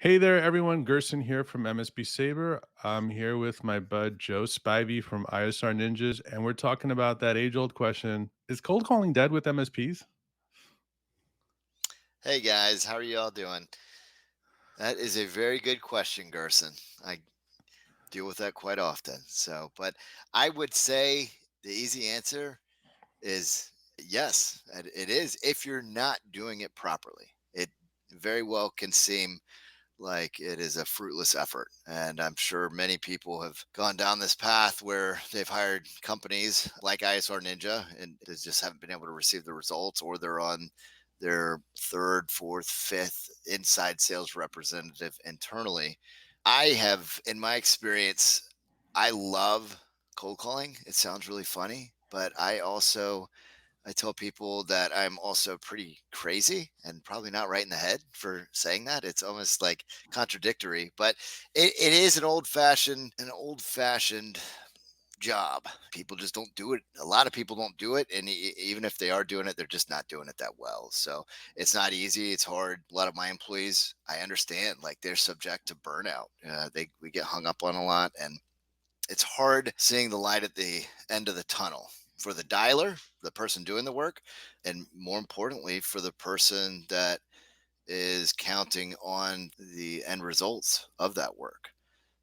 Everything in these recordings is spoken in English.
Hey there, everyone. Gerson here from MSP Saber. I'm here with my bud Joe Spivey from ISR Ninjas, and we're talking about that age-old question: is cold calling dead with MSPs? Hey guys, how are you all doing? That is a very good question, Gerson. I deal with that quite often. But I would say the easy answer is yes, it is if you're not doing it properly. It very well can seem like it is a fruitless effort. And I'm sure many people have gone down this path where they've hired companies like ISR Ninja and they just haven't been able to receive the results, or they're on their third, fourth, fifth inside sales representative internally. I have, in my experience, I love cold calling. It sounds really funny, but I tell people that I'm also pretty crazy and probably not right in the head for saying that. It's almost like contradictory, but it is an old fashioned job. People just don't do it. A lot of people don't do it, and even if they are doing it, they're just not doing it that well. So it's not easy. It's hard. A lot of my employees, I understand, like they're subject to burnout. We get hung up on a lot, and it's hard seeing the light at the end of the tunnel for the dialer, the person doing the work, and more importantly, for the person that is counting on the end results of that work.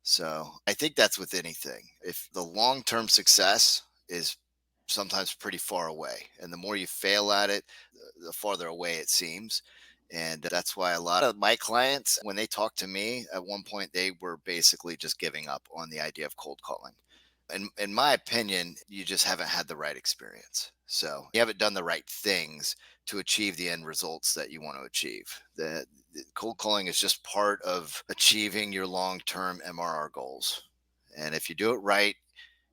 So I think that's with anything. If the long term success is sometimes pretty far away, and the more you fail at it, the farther away it seems. And that's why a lot of my clients, when they talk to me, at one point, they were basically just giving up on the idea of cold calling. And in my opinion, you just haven't had the right experience. So you haven't done the right things to achieve the end results that you want to achieve. The cold calling is just part of achieving your long term MRR goals. And if you do it right,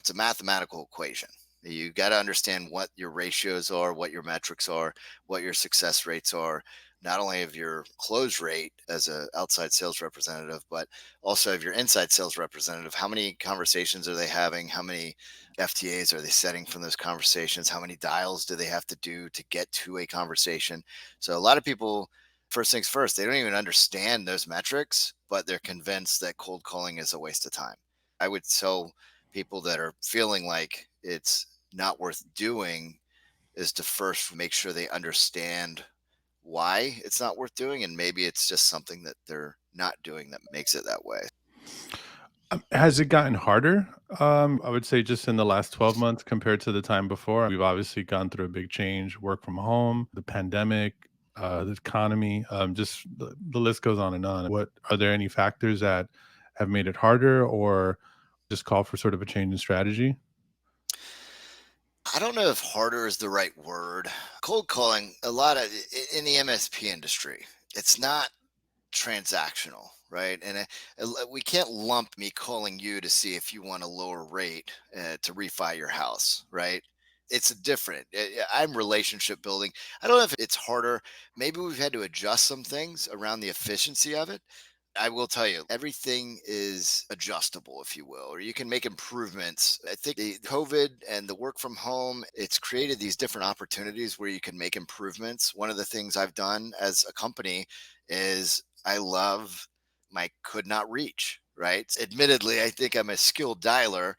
it's a mathematical equation. You got to understand what your ratios are, what your metrics are, what your success rates are, not only of your close rate as an outside sales representative, but also of your inside sales representative. How many conversations are they having? How many FTAs are they setting from those conversations? How many dials do they have to do to get to a conversation? So a lot of people, first things first, they don't even understand those metrics, but they're convinced that cold calling is a waste of time. I would tell people that are feeling like it's not worth doing is to first make sure they understand why it's not worth doing, and maybe it's just something that they're not doing that makes it that way. Has it gotten harder? I would say just in the last 12 months compared to the time before. We've obviously gone through a big change: work from home, the pandemic, the economy, just the list goes on and on. What are there any factors that have made it harder or just call for sort of a change in strategy? I don't know if harder is the right word. Cold calling, a lot of in the MSP industry, it's not transactional, right? And we can't lump me calling you to see if you want a lower rate to refi your house, right? It's different. I'm relationship building. I don't know if it's harder. Maybe we've had to adjust some things around the efficiency of it. I will tell you, everything is adjustable, if you will, or you can make improvements. I think the COVID and the work from home, it's created these different opportunities where you can make improvements. One of the things I've done as a company is I love my could not reach, right? Admittedly, I think I'm a skilled dialer.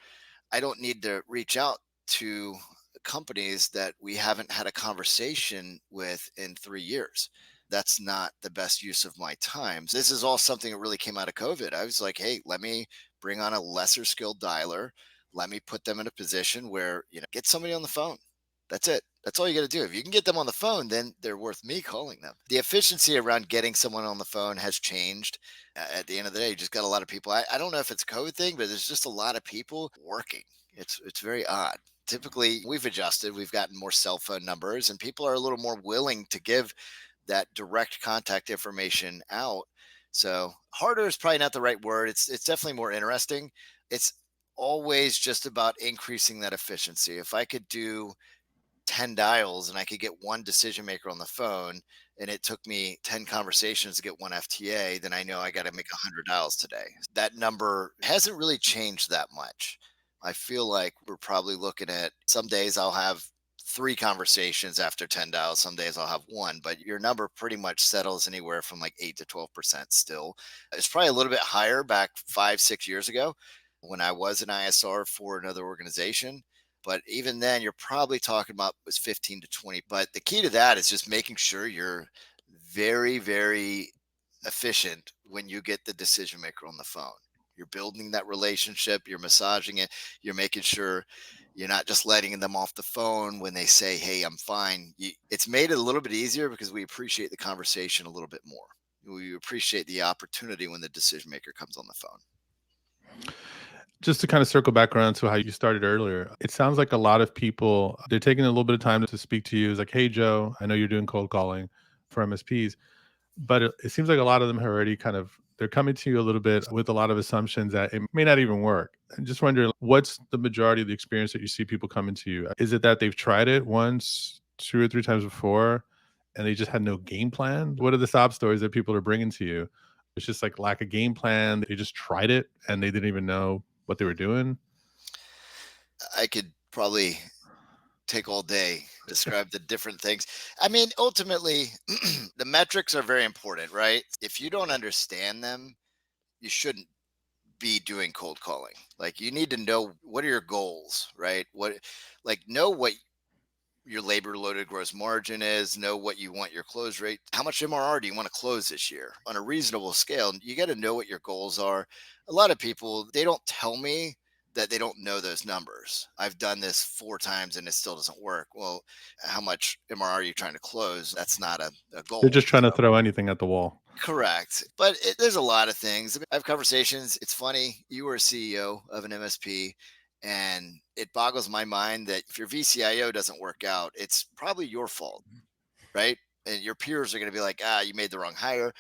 I don't need to reach out to companies that we haven't had a conversation with in 3 years. That's not the best use of my time. This is all something that really came out of COVID. I was like, hey, let me bring on a lesser skilled dialer. Let me put them in a position where, get somebody on the phone. That's it. That's all you got to do. If you can get them on the phone, then they're worth me calling them. The efficiency around getting someone on the phone has changed. At the end of the day, you just got a lot of people. I don't know if it's a COVID thing, but there's just a lot of people working. It's very odd. Typically, we've adjusted. We've gotten more cell phone numbers, and people are a little more willing to give that direct contact information out. So harder is probably not the right word. It's definitely more interesting. It's always just about increasing that efficiency. If I could do 10 dials and I could get one decision maker on the phone and it took me 10 conversations to get one FTA, then I know I got to make 100 dials today. That number hasn't really changed that much. I feel like we're probably looking at some days I'll have three conversations after 10 dials. Some days I'll have one, but your number pretty much settles anywhere from like 8 to 12% still. It's probably a little bit higher back 5, 6 years ago when I was an ISR for another organization. But even then, you're probably talking about was 15 to 20. But the key to that is just making sure you're very, very efficient when you get the decision maker on the phone. You're building that relationship, you're massaging it, you're making sure you're not just letting them off the phone when they say, "Hey, I'm fine." It's made it a little bit easier because we appreciate the conversation a little bit more. We appreciate the opportunity when the decision maker comes on the phone. Just to kind of circle back around to how you started earlier, it sounds like a lot of people, they're taking a little bit of time to speak to you. It's like, hey, Joe, I know you're doing cold calling for MSPs, but it seems like a lot of them have already kind of, they're coming to you a little bit with a lot of assumptions that it may not even work. And just wondering, what's the majority of the experience that you see people coming to you? Is it that they've tried it once, two or three times before, and they just had no game plan? What are the sob stories that people are bringing to you? It's just like lack of game plan. They just tried it and they didn't even know what they were doing. I could probably take all day describe the different things. I mean, ultimately, the metrics are very important, right? If you don't understand them, you shouldn't be doing cold calling. Like you need to know what are your goals, right? Know what your labor loaded gross margin is, know what you want your close rate. How much MRR do you want to close this year on a reasonable scale? You got to know what your goals are. A lot of people, they don't tell me that they don't know those numbers. I've done this 4 times and it still doesn't work. Well, how much MRR are you trying to close? That's not a They're goal. just trying to throw anything at the wall. Correct. But there's a lot of things. I mean, I have conversations. It's funny. You were a CEO of an MSP, and it boggles my mind that if your VCIO doesn't work out, it's probably your fault, right? And your peers are going to be like, you made the wrong hire.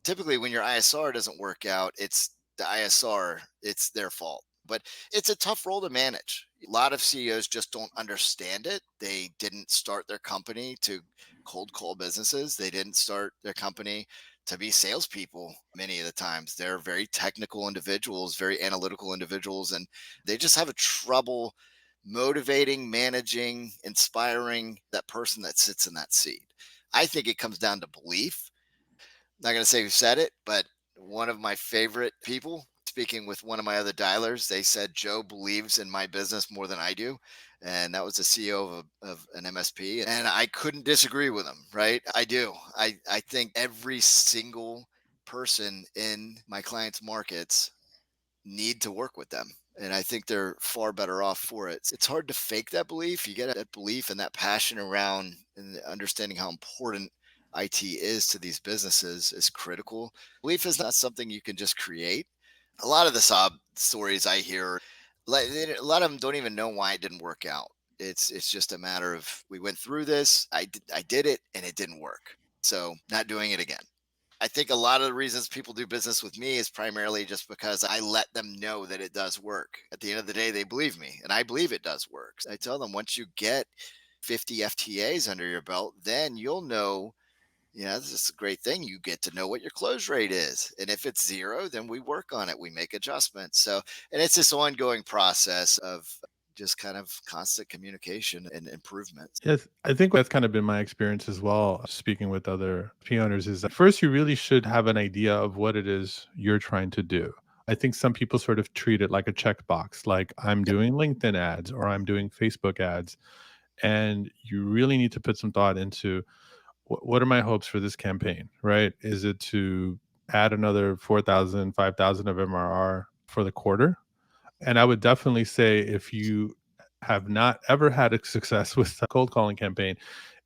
Typically, when your ISR doesn't work out, it's the ISR, it's their fault. But it's a tough role to manage. A lot of CEOs just don't understand it. They didn't start their company to cold call businesses, they didn't start their company to be salespeople. Many of the times, they're very technical individuals, very analytical individuals, and they just have a trouble motivating, managing, inspiring that person that sits in that seat. I think it comes down to belief. Not going to say who said it, but one of my favorite people, speaking with one of my other dialers, they said, Joe believes in my business more than I do. And that was the CEO of an MSP. And I couldn't disagree with him, right? I do. I think every single person in my clients' markets need to work with them. And I think they're far better off for it. It's hard to fake that belief. You get that belief and that passion around and understanding how important IT is to these businesses is critical. Belief is not something you can just create. A lot of the sob stories I hear, like a lot of them don't even know why it didn't work out. It's just a matter of we went through this. I did it and it didn't work. So not doing it again. I think a lot of the reasons people do business with me is primarily just because I let them know that it does work. At the end of the day, they believe me, and I believe it does work. I tell them once you get 50 FTAs under your belt, then you'll know, this is a great thing. You get to know what your close rate is. And if it's zero, then we work on it, we make adjustments. So, and it's this ongoing process of just kind of constant communication and improvements. Yes, I think that's kind of been my experience as well, speaking with other P owners, is that first you really should have an idea of what it is you're trying to do. I think some people sort of treat it like a checkbox, like I'm Yep. doing LinkedIn ads or I'm doing Facebook ads. And you really need to put some thought into what are my hopes for this campaign, right? Is it to add another 4,000, 5,000 of MRR for the quarter? And I would definitely say if you have not ever had a success with a cold calling campaign,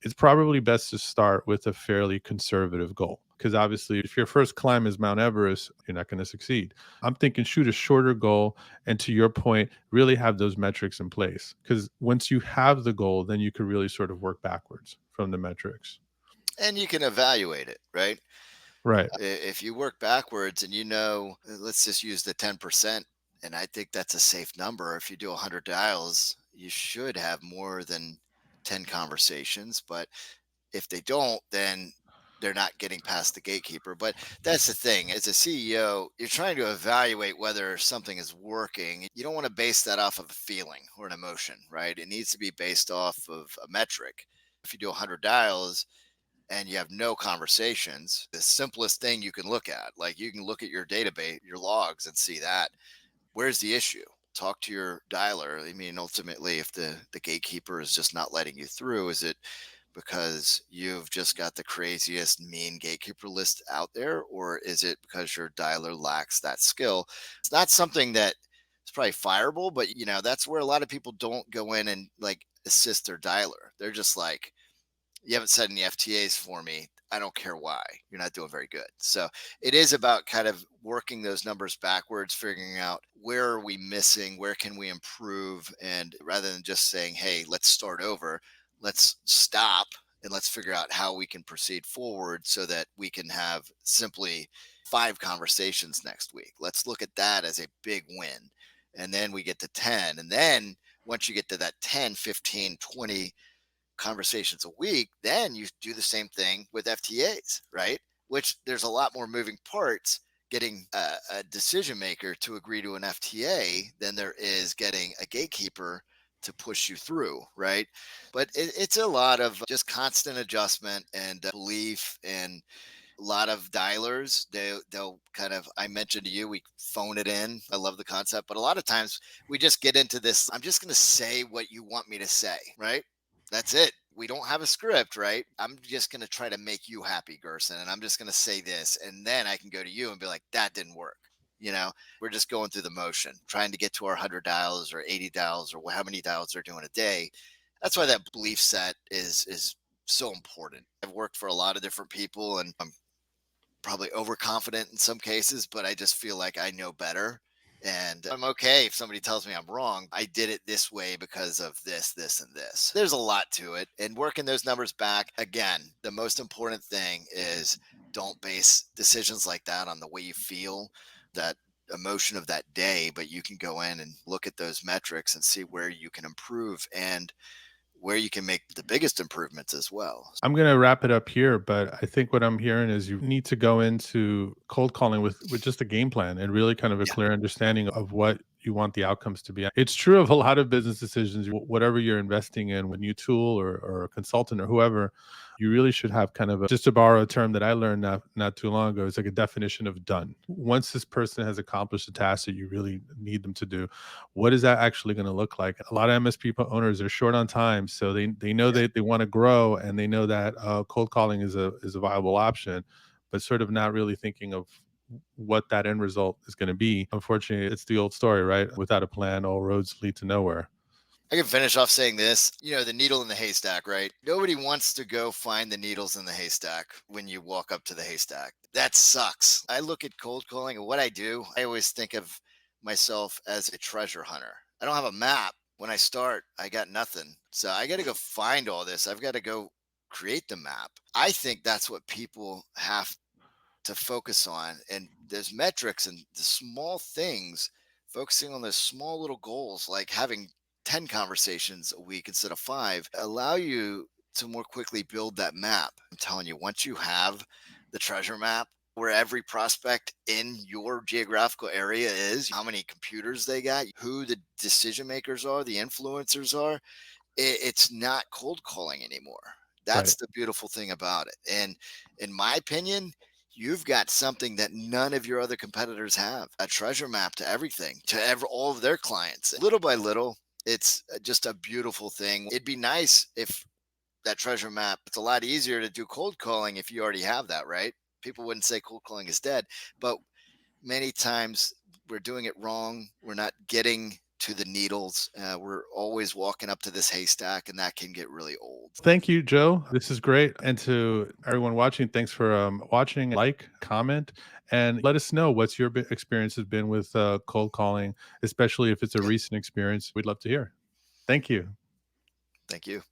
it's probably best to start with a fairly conservative goal. Because obviously, if your first climb is Mount Everest, you're not going to succeed. I'm thinking shoot a shorter goal. And to your point, really have those metrics in place. Because once you have the goal, then you can really sort of work backwards from the metrics. And you can evaluate it, right? Right. If you work backwards and let's just use the 10%, and I think that's a safe number. If you do 100 dials, you should have more than 10 conversations. But if they don't, then they're not getting past the gatekeeper. But that's the thing. As a CEO, you're trying to evaluate whether something is working. You don't want to base that off of a feeling or an emotion, right? It needs to be based off of a metric. If you do 100 dials and you have no conversations, the simplest thing you can look at, like you can look at your database, your logs, and see that. Where's the issue? Talk to your dialer. I mean, ultimately, if the gatekeeper is just not letting you through, is it because you've just got the craziest mean gatekeeper list out there, or is it because your dialer lacks that skill? It's not something that is probably fireable, but that's where a lot of people don't go in and like assist their dialer. They're just like, you haven't set any FTAs for me. I don't care why. You're not doing very good. So it is about kind of working those numbers backwards, figuring out where are we missing, where can we improve, and rather than just saying, "Hey, let's start over," let's stop and let's figure out how we can proceed forward so that we can have simply 5 conversations next week. Let's look at that as a big win. And then we get to 10. And then once you get to that 10, 15, 20 conversations a week, then you do the same thing with FTAs, right? Which there's a lot more moving parts getting a decision maker to agree to an FTA than there is getting a gatekeeper to push you through, right? But it's a lot of just constant adjustment and belief, and a lot of dialers, they'll kind of, I mentioned to you, we phone it in. I love the concept, but a lot of times we just get into this, I'm just going to say what you want me to say, right? That's it. We don't have a script, right? I'm just going to try to make you happy, Gerson, and I'm just going to say this, and then I can go to you and be like, that didn't work. We're just going through the motion, trying to get to our 100 dials or 80 dials or how many dials they're doing a day. That's why that belief set is so important. I've worked for a lot of different people, and I'm probably overconfident in some cases, but I just feel like I know better. And I'm okay if somebody tells me I'm wrong. I did it this way because of this, this, and this. There's a lot to it. And working those numbers back, again, the most important thing is don't base decisions like that on the way you feel, that emotion of that day, but you can go in and look at those metrics and see where you can improve and where you can make the biggest improvements as well. I'm going to wrap it up here, but I think what I'm hearing is you need to go into cold calling with just a game plan and really kind of a Yeah. clear understanding of what you want the outcomes to be. It's true of a lot of business decisions, whatever you're investing in, with new tool or a consultant or whoever, you really should have kind of just to borrow a term that I learned not too long ago, it's like a definition of done. Once this person has accomplished a task that you really need them to do, what is that actually going to look like? A lot of MSP owners are short on time, so they know Yeah. they want to grow, and they know that cold calling is a viable option, but sort of not really thinking of what that end result is going to be. Unfortunately, it's the old story, right? Without a plan, all roads lead to nowhere. I can finish off saying this, the needle in the haystack, right? Nobody wants to go find the needles in the haystack when you walk up to the haystack. That sucks. I look at cold calling and what I do, I always think of myself as a treasure hunter. I don't have a map. When I start, I got nothing. So I got to go find all this. I've got to go create the map. I think that's what people have to focus on, and there's metrics and the small things, focusing on those small little goals like having 10 conversations a week instead of 5 allow you to more quickly build that map. I'm telling you, once you have the treasure map where every prospect in your geographical area is, how many computers they got, who the decision makers are, the influencers are, it's not cold calling anymore. Right. That's the beautiful thing about it. And in my opinion, you've got something that none of your other competitors have, a treasure map to everything, to all of their clients. Little by little, it's just a beautiful thing. It'd be nice if that treasure map, it's a lot easier to do cold calling if you already have that, right? People wouldn't say cold calling is dead, but many times we're doing it wrong. We're not getting to the needles. We're always walking up to this haystack, and that can get really old. Thank you, Joe. This is great. And to everyone watching, thanks for watching. Like, comment, and let us know what's your experience has been with cold calling, especially if it's a Yeah. recent experience. We'd love to hear. Thank you. Thank you.